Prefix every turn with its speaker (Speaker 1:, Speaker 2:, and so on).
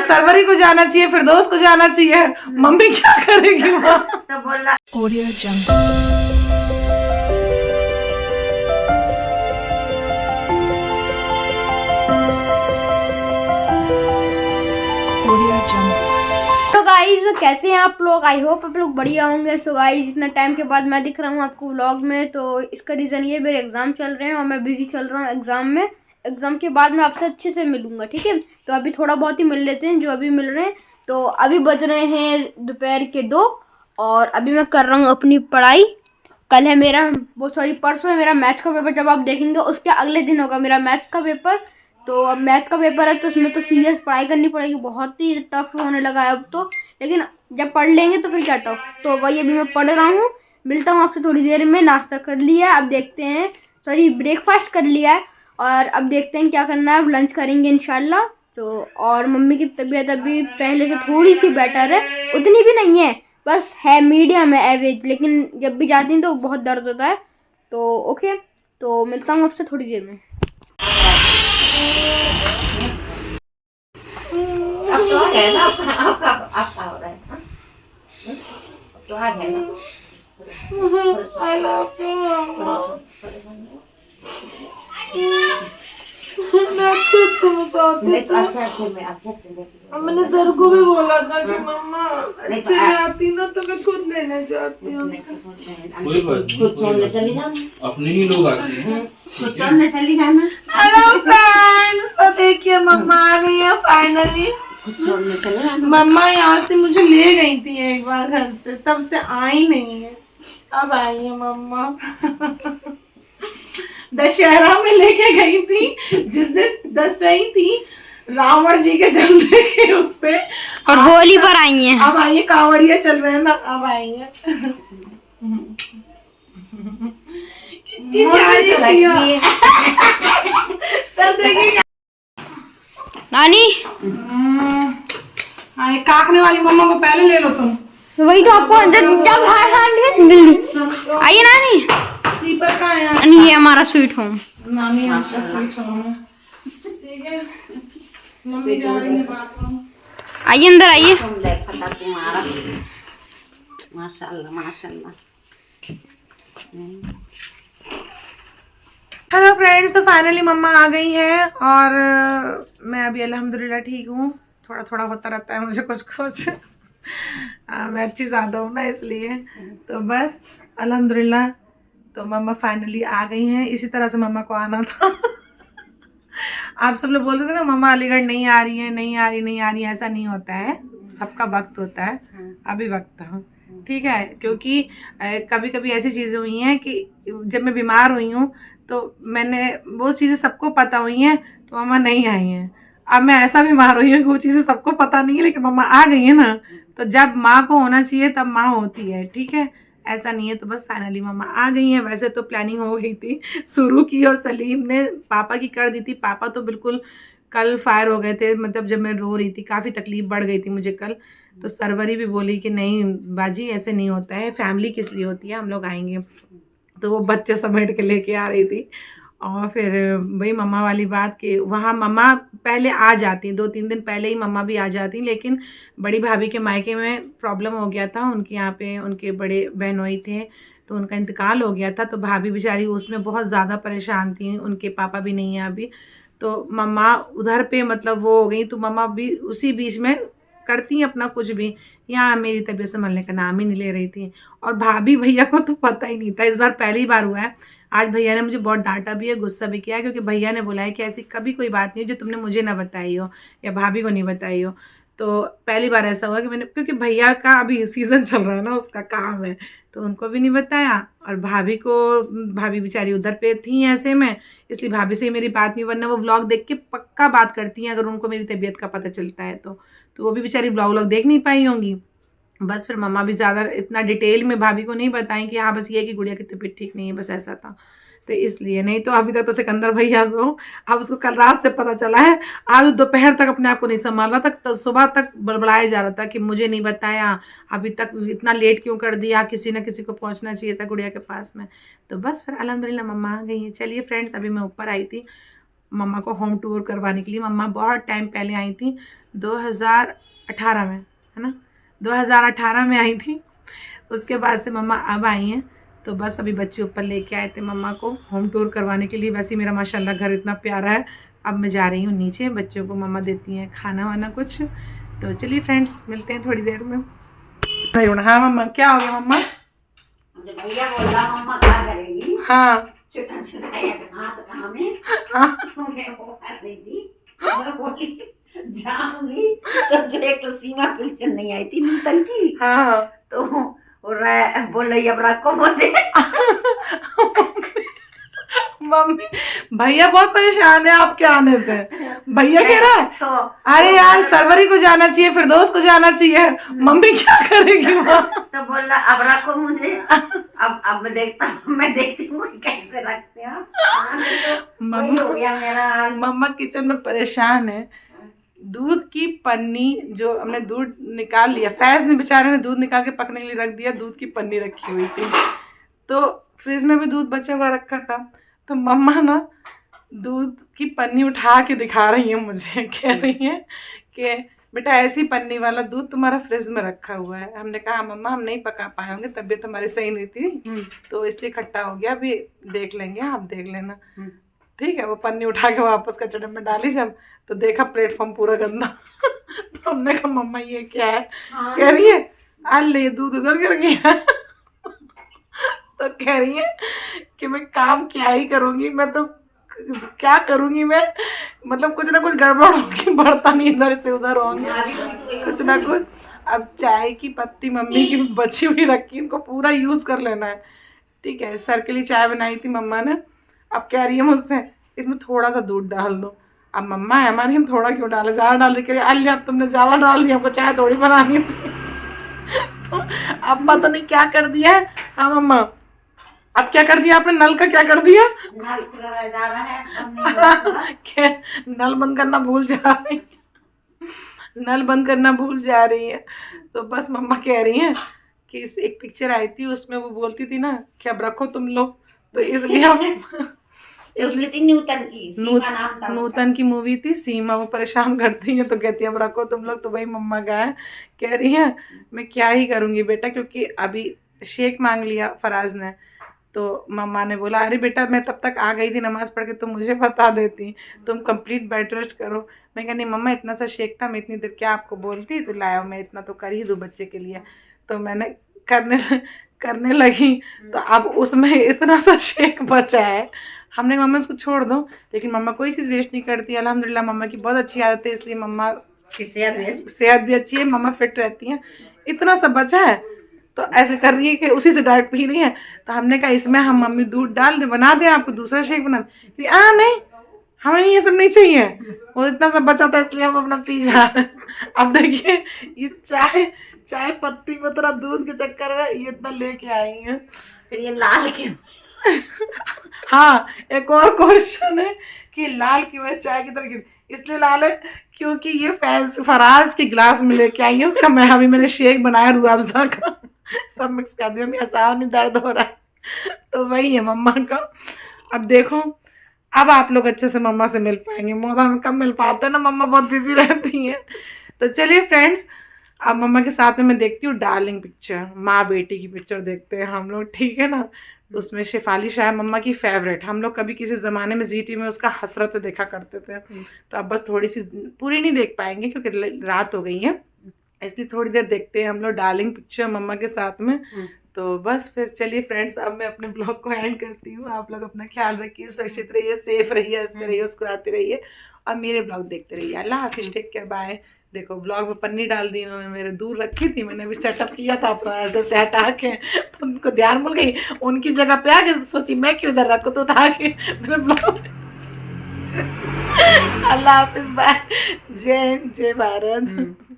Speaker 1: सरवरी को जाना चाहिए, फिर दोस्त को जाना चाहिए, मम्मी क्या करेगी वहाँ?
Speaker 2: तो बोला
Speaker 3: Audio Jungle. Audio Jungle.
Speaker 4: तो गाइज कैसे हैं आप लोग? आई होप आप लोग बढ़िया होंगे। सो गाइज इतना टाइम के बाद मैं दिख रहा हूँ आपको व्लॉग में, तो इसका रीज़न ये मेरे एग्ज़ाम चल रहे हैं और मैं बिजी चल रहा हूँ एग्ज़ाम में। एग्ज़ाम के बाद मैं आपसे अच्छे से मिलूंगा, ठीक है? तो अभी थोड़ा बहुत ही मिल लेते हैं जो अभी मिल रहे हैं। तो अभी बज रहे हैं दोपहर के 2 और अभी मैं कर रहा हूँ अपनी पढ़ाई। कल है मेरा परसों है मेरा मैथ्स का पेपर। जब आप देखेंगे उसके अगले दिन होगा मेरा मैथ्स का पेपर। तो अब मैथ्स का पेपर है तो उसमें तो सीरियस पढ़ाई करनी पड़ेगी, बहुत ही टफ होने लगा है अब तो। लेकिन जब पढ़ लेंगे तो फिर क्या टफ। तो वही अभी मैं पढ़ रहा हूँ। मिलता हूँ आपसे थोड़ी देर में। नाश्ता कर लिया है, अब देखते हैं, सॉरी ब्रेकफास्ट कर लिया है और अब देखते हैं क्या करना है। अब लंच करेंगे इंशाल्लाह। तो और मम्मी की तबीयत अभी पहले से थोड़ी सी बेटर है, उतनी भी नहीं है, बस है मीडियम है, एवरेज। लेकिन जब भी जाती हैं तो बहुत दर्द होता है। तो ओके, तो मिलता हूँ आपसे थोड़ी देर में।
Speaker 2: अब तो है ना, आपका हो रहा है ना? अब तो है ना।
Speaker 1: I love you. मैं अच्छे में चाहती
Speaker 2: नहीं तो
Speaker 1: थी।
Speaker 2: अच्छा में अच्छा
Speaker 1: मैंने सर को भी बोला था कि मम्मा अच्छे में आती ना तो मैं खुद लेने चाहती हूँ।
Speaker 5: कोई बात नहीं,
Speaker 2: खुद छोड़ने चली जाना,
Speaker 5: अपने ही लोग आते हैं।
Speaker 2: खुद छोड़ने चली जाना,
Speaker 1: हेलो फ्रेंड्स, तो देखिए मम्मा आ गई है फाइनली।
Speaker 2: खुद छोड़ने चले जाना।
Speaker 1: मम्मा यहाँ से मुझे ले गई थी एक बार घर से, तब से आई नहीं है, अब आई है मम्मा। दशहरा में लेके गई थी, जिस दिन दसवीं थी, रावण जी के जलने के उस पे,
Speaker 4: और होली पर आई हैं।
Speaker 1: अब आई है, कांवड़िया चल रहे हैं ना, अब आई है। कितनी प्यारी शिया। सर देखिए
Speaker 4: नानी,
Speaker 1: हाँ, ये काकने वाली मम्मा को पहले ले लो तुम।
Speaker 4: वही तो आपको जब हार हार जल्दी आइए नानी।
Speaker 1: स्लीपर का है
Speaker 4: नानी ये हमारा स्वीट होम।
Speaker 1: नानी आपका स्वीट होम है, ठीक है? मम्मी जा रही है बाथरूम।
Speaker 4: आइए अंदर आइए।
Speaker 2: तुम देखा था तुम्हारा, माशाल्लाह माशाल्लाह।
Speaker 1: हेलो फ्रेंड्स, तो फाइनली मम्मा आ गई हैं और मैं अभी अल्हम्दुलिल्लाह ठीक हूँ। थोड़ा थोड़ा होता रहता है मुझे कुछ कुछ। मैं अच्छी ज़्यादा हूँ ना, इसलिए। तो बस अल्हम्दुलिल्लाह, तो मम्मा फाइनली आ गई हैं। इसी तरह से मम्मा को आना था। आप सब लोग बोलते थे ना मम्मा अलीगढ़ नहीं आ रही है, नहीं आ रही है। ऐसा नहीं होता है, सबका वक्त होता है, अभी वक्त था, ठीक है? क्योंकि कभी कभी ऐसी चीज़ें हुई हैं कि जब मैं बीमार हुई हूँ तो मैंने वो चीज़ें सबको पता हुई हैं, तो मम्मा नहीं आई हैं। अब मैं ऐसा बीमार हुई हूँ कि वो चीज़ें सबको पता नहीं है, लेकिन मम्मा आ गई है ना। तो जब माँ को होना चाहिए तब माँ होती है, ठीक है? ऐसा नहीं है। तो बस फाइनली मम्मा आ गई हैं। वैसे तो प्लानिंग हो गई थी शुरू की, और सलीम ने पापा की कर दी थी। पापा तो बिल्कुल कल फायर हो गए थे, मतलब जब मैं रो रही थी, काफ़ी तकलीफ़ बढ़ गई थी मुझे कल। तो सरवरी भी बोली कि नहीं बाजी ऐसे नहीं होता है, फैमिली किस लिए होती है, हम लोग आएंगे। तो वो बच्चे समेट के लेके आ रही थी। और फिर वही मम्मा वाली बात कि वहाँ मम्मा पहले आ जाती, 2-3 दिन पहले ही मम्मा भी आ जाती, लेकिन बड़ी भाभी के मायके में प्रॉब्लम हो गया था। उनके यहाँ पे उनके बड़े बहनोई थे, तो उनका इंतकाल हो गया था। तो भाभी बेचारी उसमें बहुत ज़्यादा परेशान थी, उनके पापा भी नहीं हैं अभी। तो मम्मा उधर पे मतलब वो हो गई, तो मम्मा भी उसी बीच में करती हैं अपना कुछ भी। यहाँ मेरी तबीयत संभलने का नाम ही नहीं ले रही थी। और भाभी भैया को तो पता ही नहीं था, इस बार पहली बार हुआ है। आज भैया ने मुझे बहुत डांटा भी है, गुस्सा भी किया है, क्योंकि भैया ने बोला है कि ऐसी कभी कोई बात नहीं है जो तुमने मुझे ना बताई हो या भाभी को नहीं बताई हो। तो पहली बार ऐसा हुआ कि मैंने, क्योंकि भैया का अभी सीज़न चल रहा है ना, उसका काम है, तो उनको भी नहीं बताया। और भाभी को, भाभी बेचारी उधर पे थी ऐसे में, इसलिए भाभी से ही मेरी बात नहीं, वरना वो व्लॉग देख के पक्का बात करती हैं अगर उनको मेरी तबीयत का पता चलता है तो वो भी बेचारी व्लॉग देख नहीं पाई होंगी। बस फिर मम्मा भी ज़्यादा इतना डिटेल में भाभी को नहीं बताएं कि हाँ बस ये कि गुड़िया की तबीयत ठीक नहीं है, बस ऐसा था। तो इसलिए, नहीं तो अभी तक तो सिकंदर भैया तो, अब उसको कल रात से पता चला है, आज दोपहर तक अपने आप को नहीं संभाल रहा था, तो सुबह तक बड़बड़ाया जा रहा था कि मुझे नहीं बताया, अभी तक इतना लेट क्यों कर दिया, किसी न किसी को पहुंचना चाहिए था गुड़िया के पास में। तो बस फिर अल्हम्दुलिल्लाह मम्मा आ गई हैं। चलिए फ्रेंड्स, अभी मैं ऊपर आई थी मम्मा को होम टूर करवाने के लिए। मम्मा बहुत टाइम पहले आई थी, 2018 में, है ना, 2018 में आई थी। उसके बाद से मम्मा अब आई हैं। तो बस अभी बच्चे ऊपर लेके आए थे मम्मा को होम टूर करवाने के लिए। वैसे ही मेरा माशाल्लाह घर इतना प्यारा है। अब मैं जा रही हूँ नीचे, बच्चों को मम्मा देती हैं खाना वाना कुछ। तो चलिए फ्रेंड्स, मिलते हैं थोड़ी देर में। हाँ मम्मा, क्या हो गया मम्मा?
Speaker 2: मुझे भैया बोला मम्मा क्या करेगी,
Speaker 1: हाँ
Speaker 2: छोटा छोटा एक हाथ काम है,
Speaker 1: हाँ
Speaker 2: मैं वो कर रही थी। मैं बोली जाऊंगी तो जो एक तो सीमा पिक्चर नहीं आई थी नूतन की,
Speaker 1: हाँ
Speaker 2: तो बोल रही अब रखो मुझे।
Speaker 1: मम्मी, भैया बहुत परेशान है आपके आने से। भैया कह रहा है
Speaker 2: तो
Speaker 1: अरे यार सरवरी को जाना चाहिए, फिरदौस को जाना चाहिए, मम्मी क्या करेगी वहाँ?
Speaker 2: तो बोल रहा अब रखो मुझे। अब मैं देखती हूँ कैसे रखते हो। वही हो गया मेरा हाल।
Speaker 1: मम्मा किचन में परेशान है। दूध की पन्नी जो हमने दूध निकाल लिया, फैज ने बेचारे ने दूध निकाल के पकने के लिए रख दिया, दूध की पन्नी रखी हुई थी। तो फ्रिज में भी दूध बचा हुआ रखा था। तो मम्मा ना दूध की पन्नी उठा के दिखा रही है मुझे, कह रही है कि बेटा ऐसी पन्नी वाला दूध तुम्हारा फ्रिज में रखा हुआ है। हमने कहा मम्मा हम नहीं पका पाए होंगे, तबीयत हमारी सही नहीं थी तो इसलिए खट्टा हो गया, अभी देख लेंगे, आप देख लेना। ठीक है। वो पन्नी उठा के वापस कचड़े में डाली जब, तो देखा प्लेटफॉर्म पूरा गंदा। तो हमने कहा मम्मा ये क्या है? कह रही है अल्ले दूध उधर गिर गया। तो कह रही है कि मैं काम क्या ही करूंगी, मैं तो क्या करूंगी मैं, मतलब कुछ ना कुछ गड़बड़ होगी, बर्तन इधर से उधर होंगे, कुछ ना कुछ। अब चाय की पत्ती मम्मी की बची हुई रखी, इनको पूरा यूज कर लेना है। ठीक है। सर के लिए चाय बनाई थी मम्मा ने। अब कह रही है मुझसे इसमें थोड़ा सा दूध डाल दो। अब मम्मा है हमारी, हम थोड़ा क्यों डाले, ज़्यादा डाल दे। कह रही अल्ले अब तुमने ज़्यादा डाल दिया, हमको चाय थोड़ी बनानी थी। तो अब पता नहीं क्या कर दिया है। हाँ मम्मा, अब क्या कर दिया आपने? नल का क्या कर दिया?
Speaker 2: नल खुला रह जा रहा है, अब नहीं रहा।
Speaker 1: नल बंद करना भूल जा रही है, नल बंद करना भूल जा रही है। तो बस मम्मा कह रही हैं कि एक पिक्चर आई थी उसमें वो बोलती थी ना कि अब रखो तुम लोग, तो इसलिए हम
Speaker 2: नूतन की सीमा नाम था।
Speaker 1: नूतन की मूवी थी सीमा, वो परेशान करती है तो कहती है अब रखो तुम लोग। तो वही मम्मा का है। कह रही है मैं क्या ही करूँगी बेटा, क्योंकि अभी शेक मांग लिया फराज ने। तो मम्मा ने बोला अरे बेटा मैं तब तक आ गई थी नमाज़ पढ़ के, तुम मुझे बता देती, तुम कंप्लीट बेड रेस्ट करो। मैं कहा नहीं मम्मा इतना सा शेक था, मैं इतनी देर क्या आपको बोलती, तो लाया मैं इतना तो कर ही दूँ बच्चे के लिए। तो मैंने करने लगी, तो अब उसमें इतना सा शेक बचा है। हमने मम्मा उसको छोड़ दो, लेकिन मम्मा कोई चीज़ वेस्ट नहीं करती। अल्हम्दुलिल्लाह मम्मा की बहुत अच्छी आदत है, इसलिए मम्मा
Speaker 2: की
Speaker 1: सेहत भी अच्छी है, मम्मा फिट रहती हैं। इतना सा बचा है तो ऐसे कर रही है कि उसी से डायरेक्ट पी रही है। तो हमने कहा इसमें हम मम्मी दूध डाल दे, बना दे आपको दूसरा शेक बना दे। नहीं हमें ये सब नहीं चाहिए, वो इतना सब बचा था इसलिए हम अपना पी जा रहे हैं। अब देखिए ये चाय पत्ती में थोड़ा दूध के चक्कर में ये इतना लेके आई है।
Speaker 2: फिर ये लाल क्यों?
Speaker 1: हाँ, एक और क्वेश्चन है कि लाल क्यों है चाय की तरह क्यों? इसलिए लाल है क्योंकि ये फराज के गिलास में लेके आई है उसका। अभी मैंने शेक बनाया रूह अफ़ज़ा का, सब मिक्स कर दिया, मेरा साव नहीं दर्द हो रहा है। तो वही है मम्मा का। अब देखो अब आप लोग अच्छे से मम्मा से मिल पाएंगे, मोदा में कम मिल पाते हैं ना, मम्मा बहुत बिजी रहती हैं। तो चलिए फ्रेंड्स, अब मम्मा के साथ में मैं देखती हूँ डार्लिंग पिक्चर, माँ बेटी की पिक्चर देखते हैं हम लोग, ठीक है ना। उसमें शेफाली शाह मम्मा की फेवरेट, हम लोग कभी किसी ज़माने में जीटी में उसका हसरत देखा करते थे। तो अब बस थोड़ी सी पूरी नहीं देख पाएंगे क्योंकि रात हो गई है, इसलिए थोड़ी देर देखते हैं हम लोग डार्लिंग पिक्चर मम्मा के साथ में। तो बस फिर चलिए फ्रेंड्स, अब मैं अपने ब्लॉग को एंड करती हूँ। आप लोग अपना ख्याल रखिए, सुरक्षित रहिए, सेफ रहिए, हंसते रहिए, मुस्कुराते रहिए और मेरे ब्लॉग देखते रहिए। अल्लाह हाफिज़, टेक केयर, बाय। देखो ब्लॉग में पन्नी डाल दी इन्होंने, मेरे दूर रखी थी, मैंने अभी सेटअप किया था अपना ऐसे से हटा के, तो उनको ध्यान भूल गई, उनकी जगह पे आ गए, सोची मैं क्यों इधर रखूँ, तो उठा के मेरे ब्लॉग। अल्लाह हाफिज़, बाय। जय हिंद, जय भारत।